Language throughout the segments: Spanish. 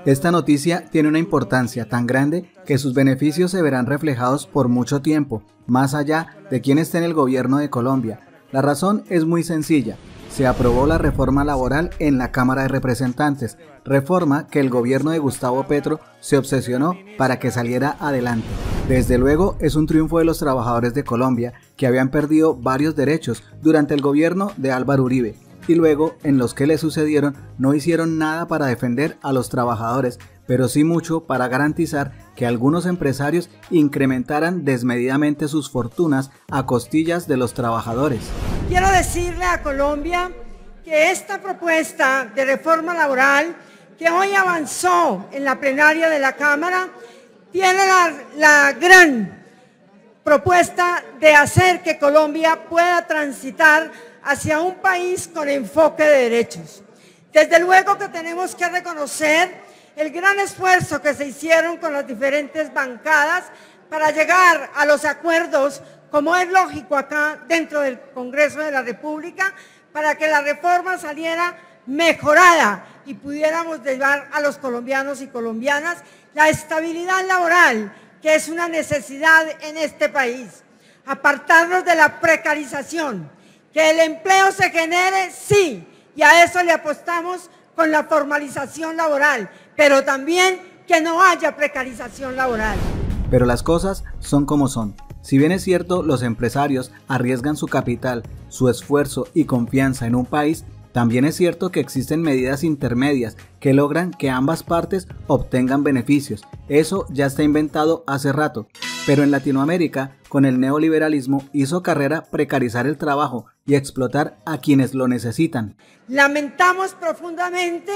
Esta noticia tiene una importancia tan grande que sus beneficios se verán reflejados por mucho tiempo, más allá de quién esté en el gobierno de Colombia. La razón es muy sencilla. Se aprobó la reforma laboral en la Cámara de Representantes, reforma que el gobierno de Gustavo Petro se obsesionó para que saliera adelante. Desde luego es un triunfo de los trabajadores de Colombia, que habían perdido varios derechos durante el gobierno de Álvaro Uribe, y luego en los que le sucedieron no hicieron nada para defender a los trabajadores, pero sí mucho para garantizar que algunos empresarios incrementaran desmedidamente sus fortunas a costillas de los trabajadores. Quiero decirle a Colombia que esta propuesta de reforma laboral que hoy avanzó en la plenaria de la Cámara tiene la gran propuesta de hacer que Colombia pueda transitar hacia un país con enfoque de derechos. Desde luego que tenemos que reconocer el gran esfuerzo que se hicieron con las diferentes bancadas para llegar a los acuerdos, como es lógico acá dentro del Congreso de la República, para que la reforma saliera mejorada y pudiéramos llevar a los colombianos y colombianas la estabilidad laboral, que es una necesidad en este país. Apartarnos de la precarización, que el empleo se genere, sí, y a eso le apostamos con la formalización laboral, pero también que no haya precarización laboral. Pero las cosas son como son. Si bien es cierto, los empresarios arriesgan su capital, su esfuerzo y confianza en un país, también es cierto que existen medidas intermedias que logran que ambas partes obtengan beneficios. Eso ya está inventado hace rato. Pero en Latinoamérica, con el neoliberalismo, hizo carrera precarizar el trabajo y explotar a quienes lo necesitan. Lamentamos profundamente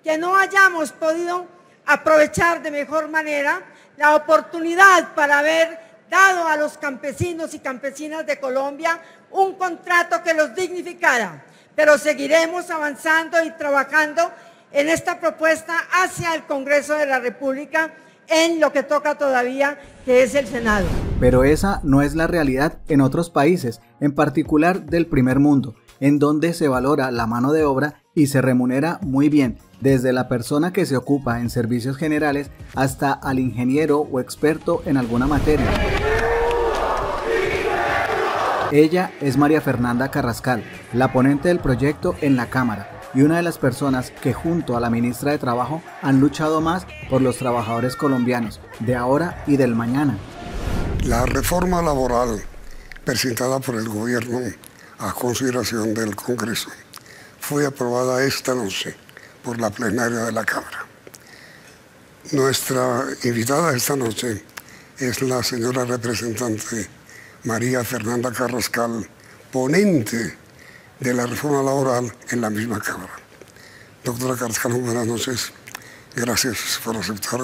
que no hayamos podido aprovechar de mejor manera la oportunidad para haber dado a los campesinos y campesinas de Colombia un contrato que los dignificara. Pero seguiremos avanzando y trabajando en esta propuesta hacia el Congreso de la República, en lo que toca todavía, que es el Senado. Pero esa no es la realidad en otros países, en particular del primer mundo, en donde se valora la mano de obra y se remunera muy bien, desde la persona que se ocupa en servicios generales hasta al ingeniero o experto en alguna materia. Ella es María Fernanda Carrascal, la ponente del proyecto en la Cámara, y una de las personas que junto a la ministra de Trabajo han luchado más por los trabajadores colombianos, de ahora y del mañana. La reforma laboral presentada por el gobierno a consideración del Congreso fue aprobada esta noche por la plenaria de la Cámara. Nuestra invitada esta noche es la señora representante María Fernanda Carrascal, ponente de la reforma laboral en la misma Cámara. Doctora Carrascal, buenas noches. Gracias por aceptar.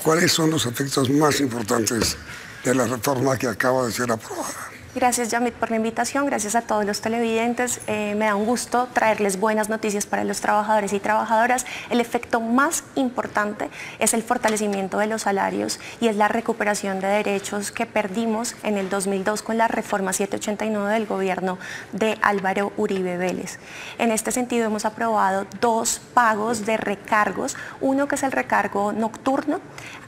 ¿Cuáles son los aspectos más importantes de la reforma que acaba de ser aprobada? Gracias, Yamit, por la invitación. Gracias a todos los televidentes. Me da un gusto traerles buenas noticias para los trabajadores y trabajadoras. El efecto más importante es el fortalecimiento de los salarios y es la recuperación de derechos que perdimos en el 2002 con la reforma 789 del gobierno de Álvaro Uribe Vélez. En este sentido hemos aprobado 2 pagos de recargos, uno que es el recargo nocturno.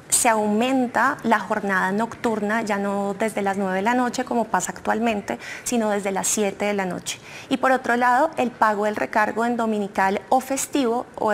Se aumenta la jornada nocturna, ya no desde las 9 de la noche como pasa actualmente, sino desde las 7 de la noche. Y por otro lado, el pago del recargo en dominical o festivo o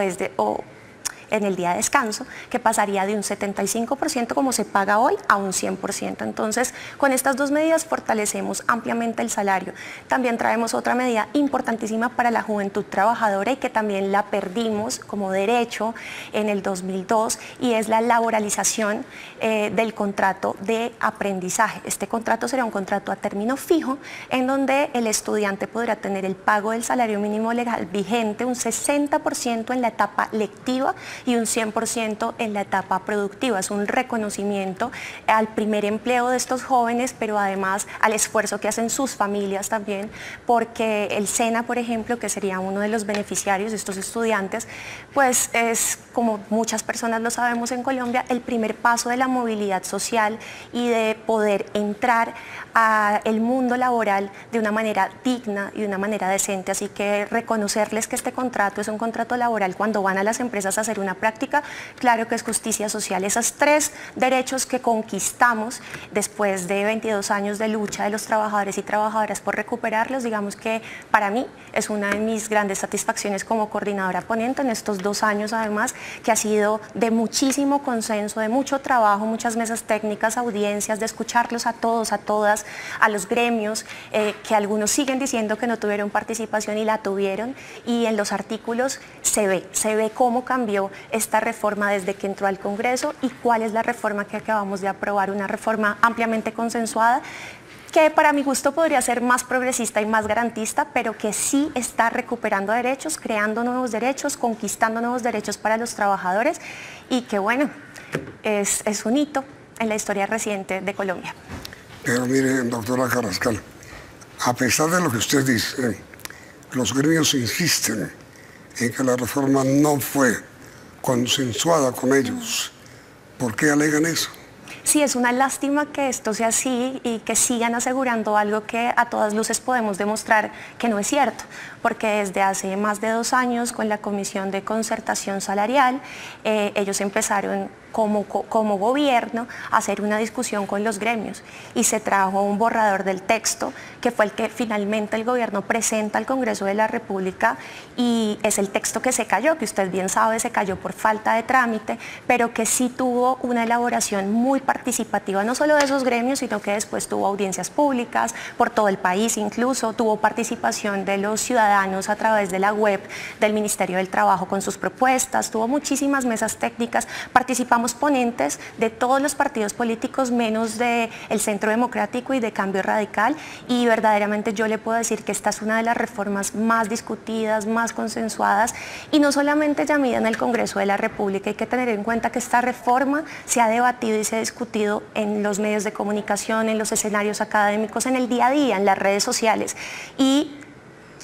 en el día de descanso, que pasaría de un 75% como se paga hoy a un 100%. Entonces, con estas 2 medidas fortalecemos ampliamente el salario. También traemos otra medida importantísima para la juventud trabajadora y que también la perdimos como derecho en el 2002 y es la laboralización del contrato de aprendizaje. Este contrato será un contrato a término fijo en donde el estudiante podrá tener el pago del salario mínimo legal vigente, un 60% en la etapa lectiva y un 100% en la etapa productiva. Es un reconocimiento al primer empleo de estos jóvenes, pero además al esfuerzo que hacen sus familias también, porque el SENA, por ejemplo, que sería uno de los beneficiarios de estos estudiantes, pues es, como muchas personas lo sabemos en Colombia, el primer paso de la movilidad social y de poder entrar al mundo laboral de una manera digna y de una manera decente. Así que reconocerles que este contrato es un contrato laboral cuando van a las empresas a hacer una buena práctica, claro que es justicia social. Esos 3 derechos que conquistamos después de 22 años de lucha de los trabajadores y trabajadoras por recuperarlos, digamos que para mí es una de mis grandes satisfacciones como coordinadora ponente en estos 2 años, además, que ha sido de muchísimo consenso, de mucho trabajo, muchas mesas técnicas, audiencias, de escucharlos a todos, a todas, a los gremios, que algunos siguen diciendo que no tuvieron participación y la tuvieron, y en los artículos se ve cómo cambió esta reforma desde que entró al Congreso y cuál es la reforma que acabamos de aprobar, una reforma ampliamente consensuada, que para mi gusto podría ser más progresista y más garantista, pero que sí está recuperando derechos, creando nuevos derechos, conquistando nuevos derechos para los trabajadores, y que bueno, es un hito en la historia reciente de Colombia. Pero mire, doctora Carrascal, a pesar de lo que usted dice, los gremios insisten en que la reforma no fue consensuada con ellos. ¿Por qué alegan eso? Sí, es una lástima que esto sea así y que sigan asegurando algo que a todas luces podemos demostrar que no es cierto, porque desde hace más de 2 años con la Comisión de Concertación Salarial, ellos empezaron como gobierno a hacer una discusión con los gremios y se trajo un borrador del texto que fue el que finalmente el gobierno presenta al Congreso de la República, y es el texto que se cayó, que usted bien sabe se cayó por falta de trámite, pero que sí tuvo una elaboración muy participativa, no solo de esos gremios, sino que después tuvo audiencias públicas por todo el país, incluso tuvo participación de los ciudadanos a través de la web del Ministerio del Trabajo con sus propuestas, tuvo muchísimas mesas técnicas, participamos ponentes de todos los partidos políticos menos del Centro Democrático y de Cambio Radical, y verdaderamente yo le puedo decir que esta es una de las reformas más discutidas, más consensuadas, y no solamente Yamida en el Congreso de la República. Hay que tener en cuenta que esta reforma se ha debatido y se ha discutido en los medios de comunicación, en los escenarios académicos, en el día a día, en las redes sociales, y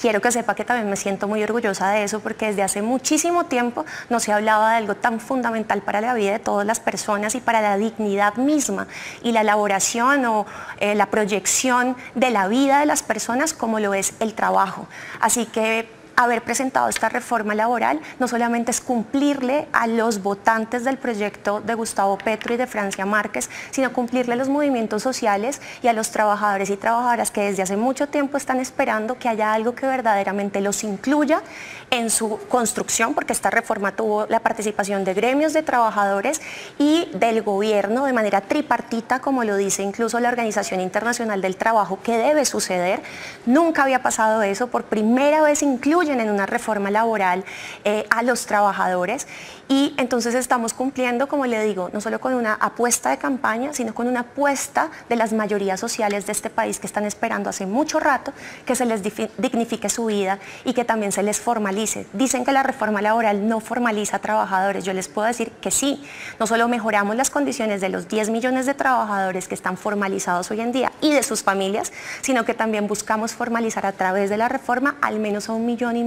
quiero que sepa que también me siento muy orgullosa de eso, porque desde hace muchísimo tiempo no se hablaba de algo tan fundamental para la vida de todas las personas y para la dignidad misma y la elaboración o la proyección de la vida de las personas como lo es el trabajo. Así que haber presentado esta reforma laboral no solamente es cumplirle a los votantes del proyecto de Gustavo Petro y de Francia Márquez, sino cumplirle a los movimientos sociales y a los trabajadores y trabajadoras que desde hace mucho tiempo están esperando que haya algo que verdaderamente los incluya en su construcción, porque esta reforma tuvo la participación de gremios de trabajadores y del gobierno de manera tripartita, como lo dice incluso la Organización Internacional del Trabajo, que debe suceder. Nunca había pasado eso, por primera vez incluyen en una reforma laboral a los trabajadores, y entonces estamos cumpliendo, como le digo, no solo con una apuesta de campaña, sino con una apuesta de las mayorías sociales de este país que están esperando hace mucho rato que se les dignifique su vida y que también se les formalice. Dicen que la reforma laboral no formaliza a trabajadores. Yo les puedo decir que sí. No solo mejoramos las condiciones de los 10 millones de trabajadores que están formalizados hoy en día y de sus familias, sino que también buscamos formalizar a través de la reforma al menos a 1,5 millones,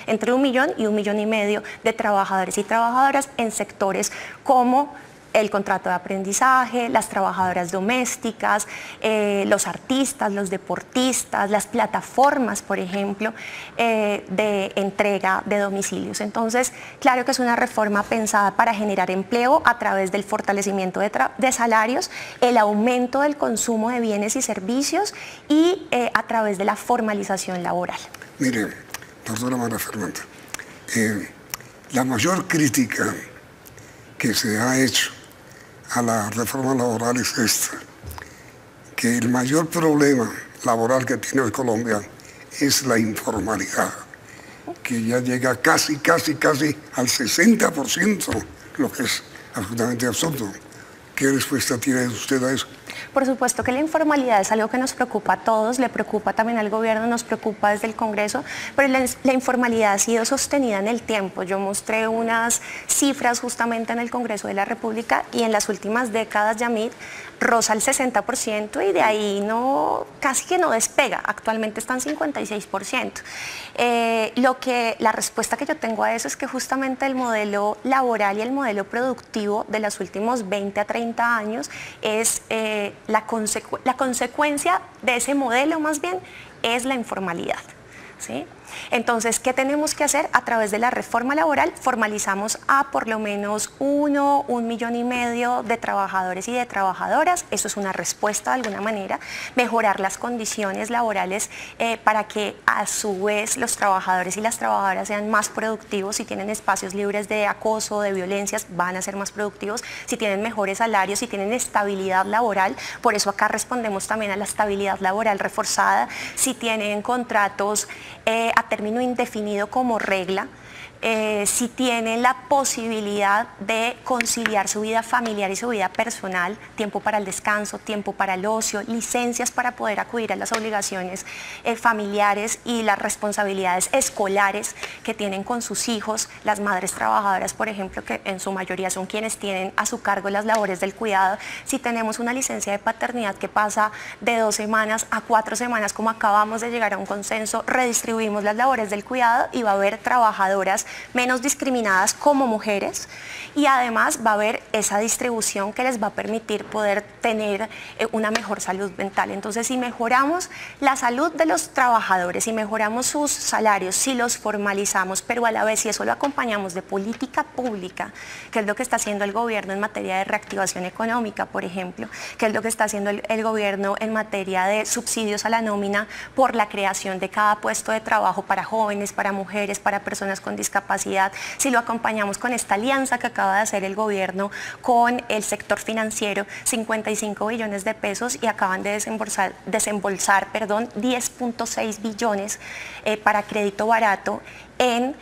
entre 1 millón y 1,5 millones de trabajadores y trabajadoras en sectores como el contrato de aprendizaje, las trabajadoras domésticas, los artistas, los deportistas, las plataformas, por ejemplo, de entrega de domicilios. Entonces, claro que es una reforma pensada para generar empleo a través del fortalecimiento de salarios, el aumento del consumo de bienes y servicios y a través de la formalización laboral. Mire, doctora María Fernanda, la mayor crítica que se ha hecho a la reforma laboral es esta, que el mayor problema laboral que tiene hoy Colombia es la informalidad, que ya llega casi al 60%, lo que es absolutamente absurdo. ¿Qué respuesta tiene usted a eso? Por supuesto que la informalidad es algo que nos preocupa a todos, le preocupa también al gobierno, nos preocupa desde el Congreso, pero la informalidad ha sido sostenida en el tiempo. Yo mostré unas cifras justamente en el Congreso de la República y en las últimas décadas, Yamid, roza el 60% y de ahí casi que no despega. Actualmente está en 56%. La respuesta que yo tengo a eso es que justamente el modelo laboral y el modelo productivo de los últimos 20 a 30 años es la consecuencia de ese modelo, más bien, es la informalidad, ¿sí? Entonces, ¿qué tenemos que hacer? A través de la reforma laboral formalizamos a por lo menos 1,5 millones de trabajadores y de trabajadoras. Eso es una respuesta de alguna manera. Mejorar las condiciones laborales para que a su vez los trabajadores y las trabajadoras sean más productivos. Si tienen espacios libres de acoso, de violencias, van a ser más productivos. Si tienen mejores salarios, si tienen estabilidad laboral, por eso acá respondemos también a la estabilidad laboral reforzada. Si tienen contratos a término indefinido como regla, si tienen la posibilidad de conciliar su vida familiar y su vida personal, tiempo para el descanso, tiempo para el ocio, licencias para poder acudir a las obligaciones familiares y las responsabilidades escolares que tienen con sus hijos, las madres trabajadoras, por ejemplo, que en su mayoría son quienes tienen a su cargo las labores del cuidado. Si tenemos una licencia de paternidad que pasa de 2 semanas a 4 semanas, como acabamos de llegar a un consenso, redistribuimos las labores del cuidado y va a haber trabajadoras menos discriminadas como mujeres, y además va a haber esa distribución que les va a permitir poder tener una mejor salud mental. Entonces, si mejoramos la salud de los trabajadores, si mejoramos sus salarios, si los formalizamos, pero a la vez si eso lo acompañamos de política pública, que es lo que está haciendo el gobierno en materia de reactivación económica, por ejemplo, que es lo que está haciendo el gobierno en materia de subsidios a la nómina por la creación de cada puesto de trabajo para jóvenes, para mujeres, para personas con discapacidad, si lo acompañamos con esta alianza que acaba de hacer el gobierno con el sector financiero, 55 billones de pesos, y acaban de desembolsar 10.6 billones para crédito barato en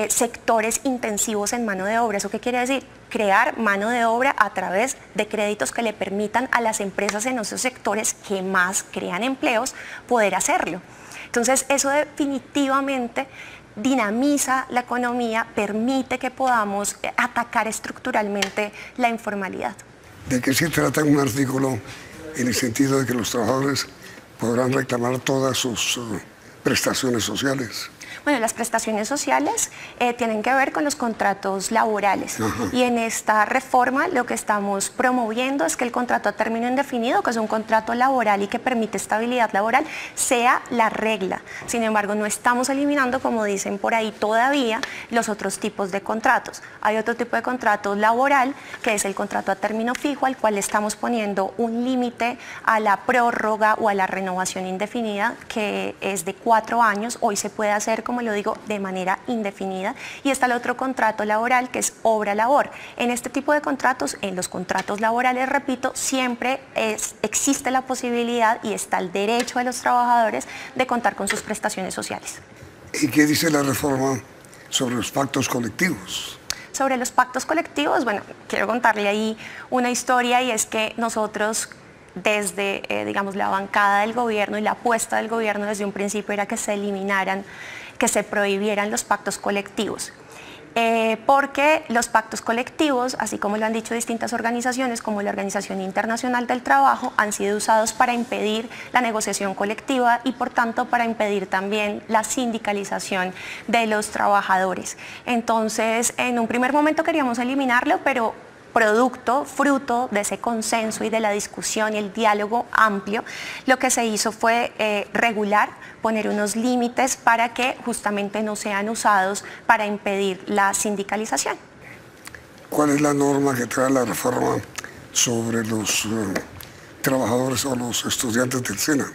sectores intensivos en mano de obra. ¿Eso qué quiere decir? Crear mano de obra a través de créditos que le permitan a las empresas en esos sectores que más crean empleos poder hacerlo. Entonces, eso definitivamente dinamiza la economía, permite que podamos atacar estructuralmente la informalidad. ¿De qué se trata un artículo en el sentido de que los trabajadores podrán reclamar todas sus prestaciones sociales? Bueno, las prestaciones sociales tienen que ver con los contratos laborales. Ajá. Y en esta reforma lo que estamos promoviendo es que el contrato a término indefinido, que es un contrato laboral y que permite estabilidad laboral, sea la regla. Sin embargo, no estamos eliminando, como dicen por ahí todavía, los otros tipos de contratos. Hay otro tipo de contrato laboral, que es el contrato a término fijo, al cual le estamos poniendo un límite a la prórroga o a la renovación indefinida, que es de 4 años. Hoy se puede hacer, como lo digo, de manera indefinida. Y está el otro contrato laboral, que es obra-labor. En este tipo de contratos, en los contratos laborales, repito, siempre existe la posibilidad y está el derecho de los trabajadores de contar con sus prestaciones sociales. ¿Y qué dice la reforma sobre los pactos colectivos? Sobre los pactos colectivos, bueno, quiero contarle ahí una historia, y es que nosotros desde, digamos, la bancada del gobierno y la apuesta del gobierno desde un principio era que se eliminaran, que se prohibieran los pactos colectivos. Porque los pactos colectivos, así como lo han dicho distintas organizaciones como la Organización Internacional del Trabajo, han sido usados para impedir la negociación colectiva y por tanto para impedir también la sindicalización de los trabajadores. Entonces, en un primer momento queríamos eliminarlo, pero fruto de ese consenso y de la discusión y el diálogo amplio, lo que se hizo fue regular, poner unos límites para que justamente no sean usados para impedir la sindicalización. ¿Cuál es la norma que trae la reforma sobre los trabajadores o los estudiantes del SENA?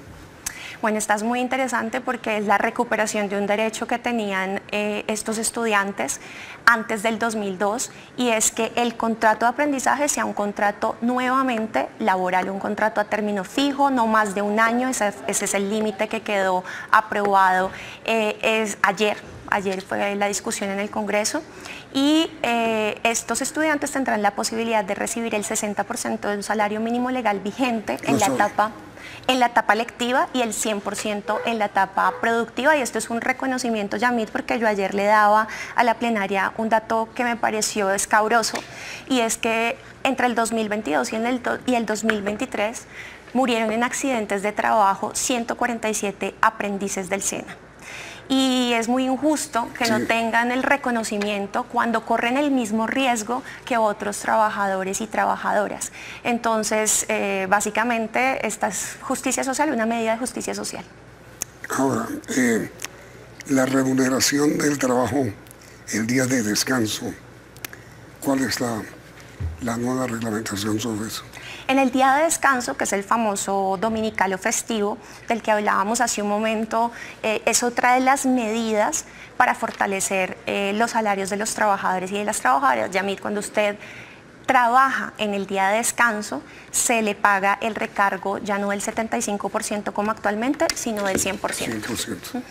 Bueno, esta es muy interesante porque es la recuperación de un derecho que tenían estos estudiantes antes del 2002, y es que el contrato de aprendizaje sea un contrato nuevamente laboral, un contrato a término fijo, no más de 1 año. Ese es el límite que quedó aprobado ayer fue la discusión en el Congreso, y estos estudiantes tendrán la posibilidad de recibir el 60% del salario mínimo legal vigente en la etapa lectiva y el 100% en la etapa productiva. Y esto es un reconocimiento, Yamit, porque yo ayer le daba a la plenaria un dato que me pareció escabroso, y es que entre el 2022 y el 2023 murieron en accidentes de trabajo 147 aprendices del SENA. Y es muy injusto que no tengan el reconocimiento cuando corren el mismo riesgo que otros trabajadores y trabajadoras. Entonces, básicamente, esta es justicia social, una medida de justicia social. Ahora, la remuneración del trabajo, el día de descanso, ¿cuál es la nueva reglamentación sobre eso? En el día de descanso, que es el famoso dominical o festivo, del que hablábamos hace un momento, es otra de las medidas para fortalecer los salarios de los trabajadores y de las trabajadoras. Yamir, cuando usted trabaja en el día de descanso, se le paga el recargo ya no del 75% como actualmente, sino del 100%. 100%.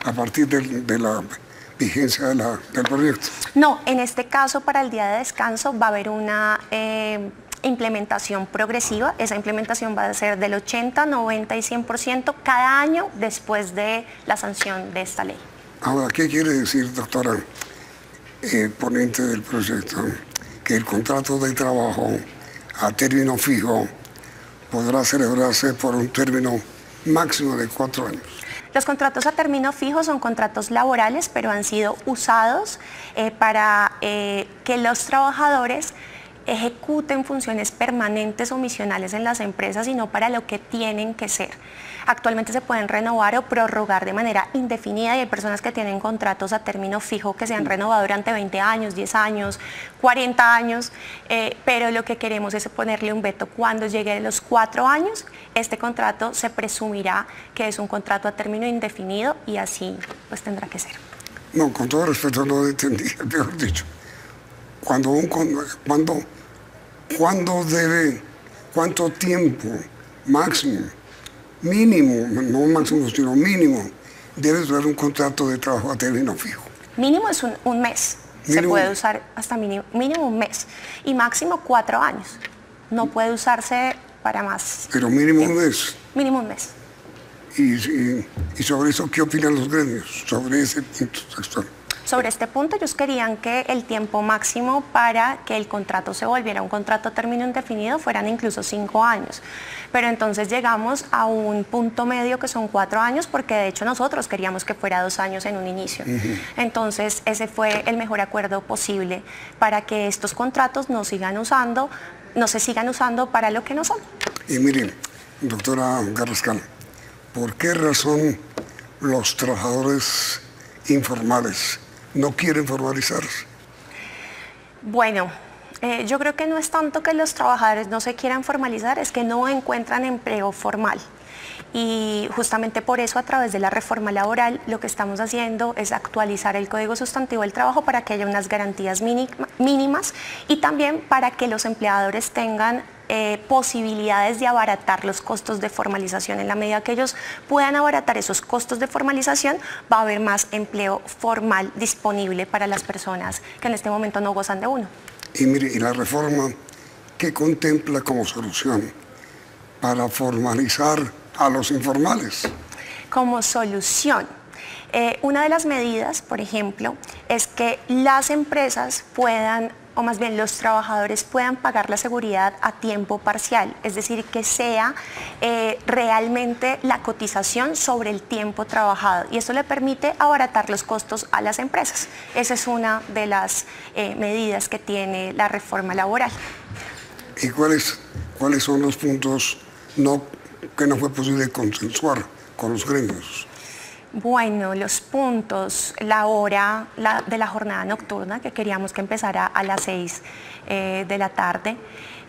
A partir de la vigencia del proyecto. No, en este caso para el día de descanso va a haber una implementación progresiva. Esa implementación va a ser del 80, 90 y 100% cada año después de la sanción de esta ley. Ahora, ¿qué quiere decir, doctora, ponente del proyecto? Que el contrato de trabajo a término fijo podrá celebrarse por un término máximo de 4 años. Los contratos a término fijo son contratos laborales, pero han sido usados para que los trabajadores ejecuten funciones permanentes o misionales en las empresas y no para lo que tienen que ser. Actualmente se pueden renovar o prorrogar de manera indefinida y hay personas que tienen contratos a término fijo que se han renovado durante 20 años, 10 años, 40 años, pero lo que queremos es ponerle un veto. Cuando llegue a los 4 años, este contrato se presumirá que es un contrato a término indefinido y así pues tendrá que ser. No, con todo respeto no entendí, peor dicho. ¿Cuánto tiempo máximo, mínimo, no máximo, sino mínimo, debe durar un contrato de trabajo a término fijo? Mínimo es un mes. ¿Mínimo? Se puede usar hasta mínimo un mes y máximo 4 años. No puede usarse para más. Pero mínimo un mes. Mínimo un mes. ¿Y sobre eso qué opinan los gremios? Sobre ese punto sexual. Sobre este punto, ellos querían que el tiempo máximo para que el contrato se volviera un contrato a término indefinido fueran incluso 5 años. Pero entonces llegamos a un punto medio que son 4 años, porque de hecho nosotros queríamos que fuera 2 años en un inicio. Entonces ese fue el mejor acuerdo posible para que estos contratos no se sigan usando para lo que no son. Y miren, doctora Carrascal, ¿por qué razón los trabajadores informales no quieren formalizarse? Bueno, yo creo que no es tanto que los trabajadores no se quieran formalizar, es que no encuentran empleo formal. Y justamente por eso, a través de la reforma laboral, lo que estamos haciendo es actualizar el Código Sustantivo del Trabajo para que haya unas garantías mínimas y también para que los empleadores tengan posibilidades de abaratar los costos de formalización. En la medida que ellos puedan abaratar esos costos de formalización, va a haber más empleo formal disponible para las personas que en este momento no gozan de uno. Y mire, ¿y la reforma qué contempla como solución para formalizar a los informales? Como solución, una de las medidas, por ejemplo, es que las empresas puedan, o más bien los trabajadores puedan pagar la seguridad a tiempo parcial, es decir, que sea realmente la cotización sobre el tiempo trabajado y eso le permite abaratar los costos a las empresas. Esa es una de las medidas que tiene la reforma laboral. ¿Y cuáles son los puntos que no fue posible consensuar con los gremios? Bueno, los puntos, la hora de la jornada nocturna, que queríamos que empezara a las 6 de la tarde.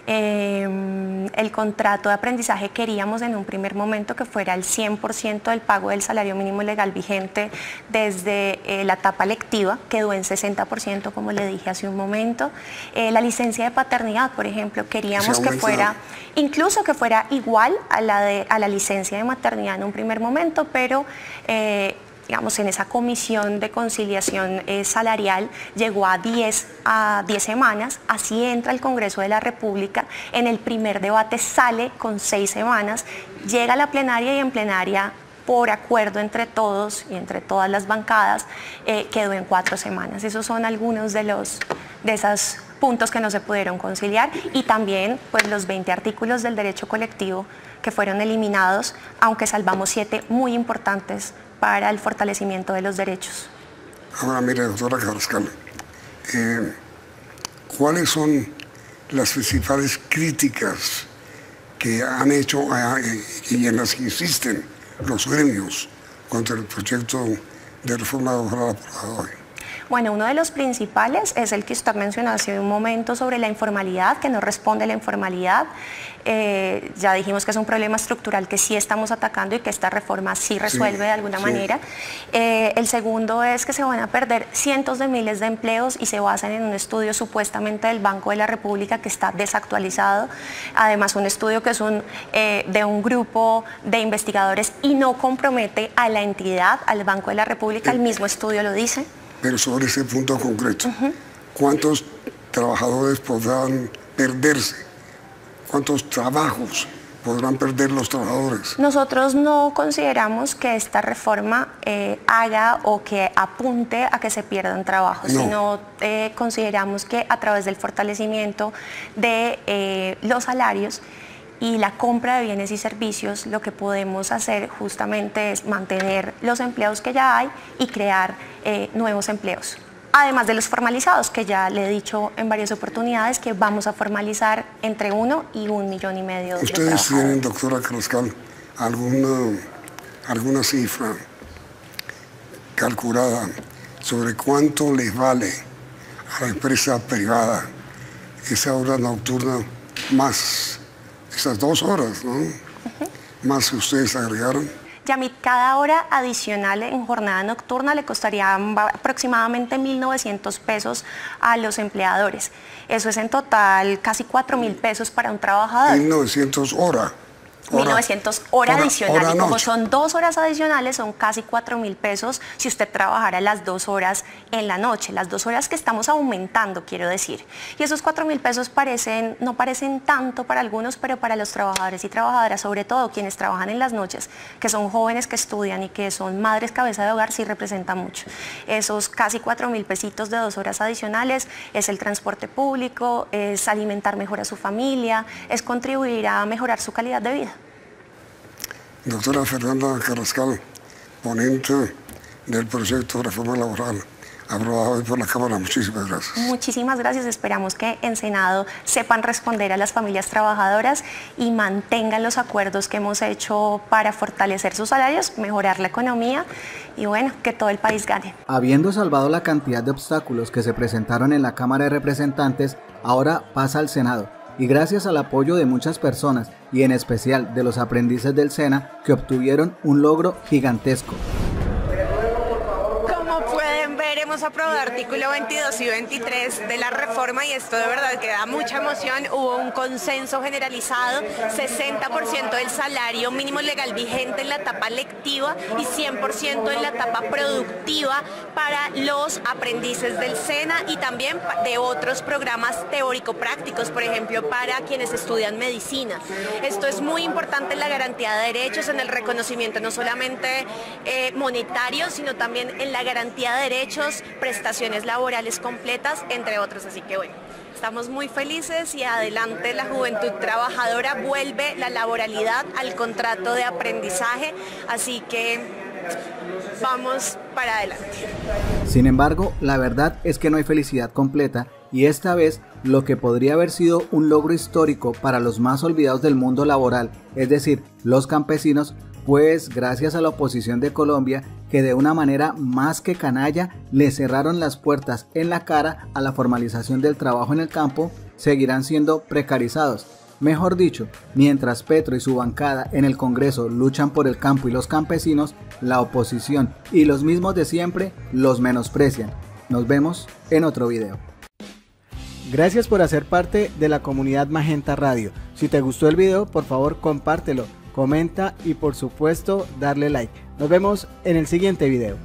El contrato de aprendizaje queríamos en un primer momento que fuera el 100% del pago del salario mínimo legal vigente desde la etapa lectiva, quedó en 60%, como le dije hace un momento. La licencia de paternidad, por ejemplo, queríamos que fuera, incluso que fuera igual a la licencia de maternidad en un primer momento, pero digamos, en esa comisión de conciliación salarial llegó a 10 semanas, así entra el Congreso de la República, en el primer debate sale con 6 semanas, llega a la plenaria y en plenaria, por acuerdo entre todos y entre todas las bancadas, quedó en 4 semanas. Esos son algunos de esos puntos que no se pudieron conciliar y también pues, los 20 artículos del derecho colectivo que fueron eliminados, aunque salvamos 7 muy importantes para el fortalecimiento de los derechos. Ahora, mire, doctora Carrascal, ¿cuáles son las principales críticas que han hecho y en las que insisten los gremios contra el proyecto de reforma laboral aprobado hoy? Bueno, uno de los principales es el que usted mencionó hace un momento sobre la informalidad, que no responde a la informalidad. Ya dijimos que es un problema estructural que sí estamos atacando y que esta reforma sí resuelve de alguna manera. El segundo es que se van a perder cientos de miles de empleos y se basan en un estudio supuestamente del Banco de la República que está desactualizado. Además, un estudio que es de un grupo de investigadores y no compromete a la entidad, al Banco de la República. El mismo estudio lo dice. Pero sobre ese punto concreto, ¿cuántos trabajadores podrán perderse? ¿Cuántos trabajos podrán perder los trabajadores? Nosotros no consideramos que esta reforma haga o que apunte a que se pierdan trabajos, sino consideramos que a través del fortalecimiento de los salarios y la compra de bienes y servicios, lo que podemos hacer justamente es mantener los empleos que ya hay y crear nuevos empleos. Además de los formalizados, que ya le he dicho en varias oportunidades que vamos a formalizar entre 1 y 1,5 millones de trabajadores. ¿Ustedes tienen, doctora Carrascal, alguna cifra calculada sobre cuánto les vale a la empresa privada esa hora nocturna más esas 2 horas, ¿no? Más que ustedes agregaron? Yamit, cada hora adicional en jornada nocturna le costaría aproximadamente 1.900 pesos a los empleadores. Eso es en total casi 4.000 pesos para un trabajador. 1.900 hora. 1.900 hora adicional. Hora y como noche. son 2 horas adicionales, son casi 4.000 pesos si usted trabajara las 2 horas en la noche, las 2 horas que estamos aumentando, quiero decir. Y esos 4.000 pesos no parecen tanto para algunos, pero para los trabajadores y trabajadoras, sobre todo quienes trabajan en las noches, que son jóvenes que estudian y que son madres cabeza de hogar, sí representa mucho. Esos casi 4.000 pesitos de 2 horas adicionales es el transporte público, es alimentar mejor a su familia, es contribuir a mejorar su calidad de vida. Doctora Fernanda Carrascal, ponente del proyecto de reforma laboral aprobado hoy por la Cámara, muchísimas gracias. Muchísimas gracias, esperamos que en Senado sepan responder a las familias trabajadoras y mantengan los acuerdos que hemos hecho para fortalecer sus salarios, mejorar la economía y bueno, que todo el país gane. Habiendo salvado la cantidad de obstáculos que se presentaron en la Cámara de Representantes, ahora pasa al Senado. Y gracias al apoyo de muchas personas y en especial de los aprendices del SENA que obtuvieron un logro gigantesco. Hemos aprobado artículo 22 y 23 de la reforma y esto de verdad que da mucha emoción. Hubo un consenso generalizado, 60% del salario mínimo legal vigente en la etapa lectiva y 100% en la etapa productiva para los aprendices del SENA y también de otros programas teórico-prácticos, por ejemplo, para quienes estudian medicina. Esto es muy importante en la garantía de derechos, en el reconocimiento no solamente monetario, sino también en la garantía de derechos, prestaciones laborales completas, entre otros. Así que bueno, estamos muy felices y adelante la juventud trabajadora, vuelve la laboralidad al contrato de aprendizaje, así que vamos para adelante. Sin embargo, la verdad es que no hay felicidad completa y esta vez lo que podría haber sido un logro histórico para los más olvidados del mundo laboral, es decir, los campesinos, pues gracias a la oposición de Colombia, que de una manera más que canalla le cerraron las puertas en la cara a la formalización del trabajo en el campo, seguirán siendo precarizados. Mejor dicho, mientras Petro y su bancada en el Congreso luchan por el campo y los campesinos, la oposición y los mismos de siempre los menosprecian. Nos vemos en otro video. Gracias por hacer parte de la comunidad Magenta Radio. Si te gustó el video, por favor compártelo, comenta y por supuesto darle like. Nos vemos en el siguiente video.